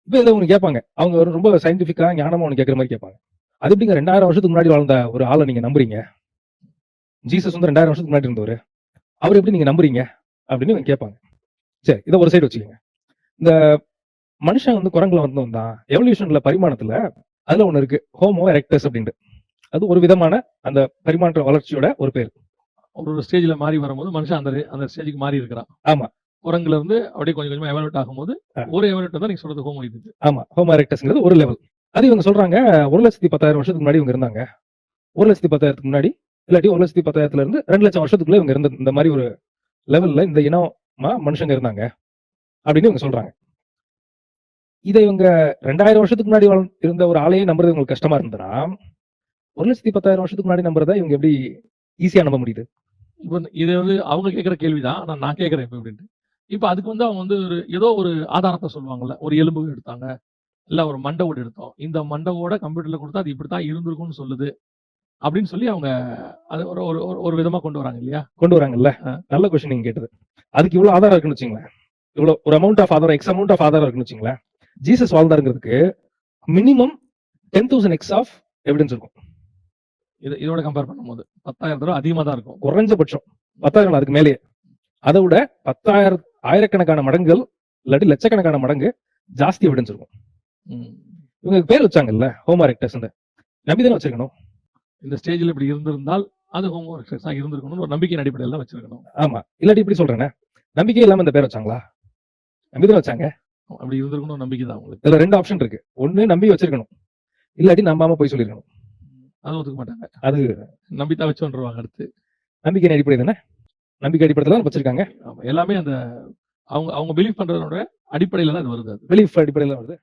இப்ப இதை ஒண்ணு கேட்பாங்க. அவங்க ஒரு ரொம்ப சயின்டிபிக்கா ஞானமா ஒண்ணு கேட்கற மாதிரி கேட்பாங்க. அது எப்படிங்க 2000 வருஷத்துக்கு முன்னாடி வாழ்ந்த ஒரு ஆளை நீங்க நம்புறீங்க? ஜீசஸ் வந்து 2000 வருஷத்துக்கு முன்னாடி இருந்தவரு. அவர் எப்படி நீங்க நம்புறீங்க? அப்படின்னு இவங்க கேட்பாங்க. சரி, இதை ஒரு சைடு வச்சுக்கோங்க. இந்த மனுஷன் வந்து குரங்குல வந்தவன் தான். எவல்யூஷன்ல பரிமாணத்துல அதுல ஒண்ணு இருக்கு, ஹோமோ எரெக்டஸ் அப்படின்ட்டு. அது ஒரு விதமான அந்த பரிமாற்ற வளர்ச்சியோட ஒரு பேர். ஒரு ஸ்டேஜ்ல மாறி வரும்போது மனுஷன் அந்த ஸ்டேஜுக்கு மாறி இருக்கிறான். ஆமா. குரங்குல இருந்து அப்படியே கொஞ்சம் கொஞ்சமா எவல்யூட் ஆகும்போது ஒரு எவல்யூட் தான் நீங்க சொல்றது ஹோமோ இது. ஆமா, ஹோமோ எரெக்டஸ்ங்கிறது ஒரு லெவல். அது இவங்க சொல்றாங்க 1,10,000 வருஷத்துக்கு முன்னாடி இவங்க இருந்தாங்க. 1,10,000க்கு முன்னாடி இல்லாட்டி 1,10,000 இருந்து 2,00,000 வருஷத்துக்குள்ள இவங்க இருந்த இந்த மாதிரி ஒரு லெவல்ல இந்த இனமா மனுஷங்க இருந்தாங்க அப்படின்னு இவங்க சொல்றாங்க. இதை இவங்க 2000 வருஷத்துக்கு முன்னாடி இருந்த ஒரு ஆளையே நம்புறது உங்களுக்கு கஷ்டமா இருந்ததுன்னா 1,10,000 வருஷத்துக்கு முன்னாடி நம்புறதா இவங்க எப்படி ஈஸியா நம்ப முடியுது? இப்போ இது வந்து அவங்க கேட்கிற கேள்விதான். ஆனா நான் கேட்கிறேன் இப்போ அப்படின்ட்டு. இப்ப அதுக்கு வந்து அவங்க வந்து ஏதோ ஒரு ஆதாரத்தை சொல்லுவாங்கல்ல. ஒரு எலும்பு எடுத்தாங்க, இல்ல ஒரு மண்டை ஓடு எடுத்தோம். இந்த மண்டை ஓட கம்ப்யூட்டர்ல கொடுத்தா அது இப்படித்தான் இருந்திருக்கும்னு சொல்லுது அப்படின்னு சொல்லி அவங்க அது ஒரு ஒரு ஒரு விதமா கொண்டு வராங்க இல்லையா? கொண்டு வராங்கல்ல. நல்ல கொஸ்டின் நீங்க கேட்டது. அதுக்கு இவ்வளவு ஆதாரம் இருக்குன்னு வச்சுங்களேன். இவ்வளவு ஒரு அமௌண்ட் ஆஃப் ஆதாரம், எக்ஸ் அமௌண்ட் ஆஃப் ஆதாரம் இருக்குன்னு வச்சுங்களேன். ஜீசஸ் வாழ்ந்தாருங்கிறதுக்கு மினிமம் 10,000 எக்ஸ் ஆஃப் எவிடன்ஸ் இருக்கும். இதோட கம்பேர் பண்ணும்போது 10,000 தடவை அதிகமா தான் இருக்கும். குறைஞ்சபட்சம் 10,000 அதுக்கு மேலேயே. அதை விட 10,000 ஆயிரக்கணக்கான மடங்குகள் இல்லாட்டி லட்சக்கணக்கான மடங்கு ஜாஸ்தி எவிடன்ஸ் இருக்கும். இவங்க பேர் வச்சாங்கல்ல ஹோமோ எரெக்டஸ், நம்பிதானே வச்சிருக்கணும். இந்த ஸ்டேஜ்ல இப்படி இருந்திருந்தால் அது ஹோமோ எரெக்டஸா இருந்திருக்கணும் ஒரு நம்பிக்கையின் அடிப்படையில் தான் வச்சிருக்கணும். ஆமா, இல்லாட்டி இப்படி சொல்றேன், நம்பிக்கை இல்லாம இந்த பேர் வச்சாங்களா? நம்பிதானே வச்சாங்க. அப்படி இருந்திருக்கணும் நம்பிக்கை தான் உங்களுக்கு. இதுல 2 ஆப்ஷன் இருக்கு. ஒண்ணு நம்பி வச்சிருக்கணும், இல்லாட்டி நம்பாம போய் சொல்லிருக்கணும். அது ஒத்துக்க மாட்டாங்க. அது நம்பித்தான் வச்சு வந்துருவாங்க. அடுத்து நம்பிக்கை அடிப்படை தானே. நம்பிக்கை அடிப்படையில தான் வச்சிருக்காங்க. எல்லாமே அந்த அவங்க பிலீவ் பண்றதோட அடிப்படையில தான் இது வருது. பிலீஃப் அடிப்படையில வருது.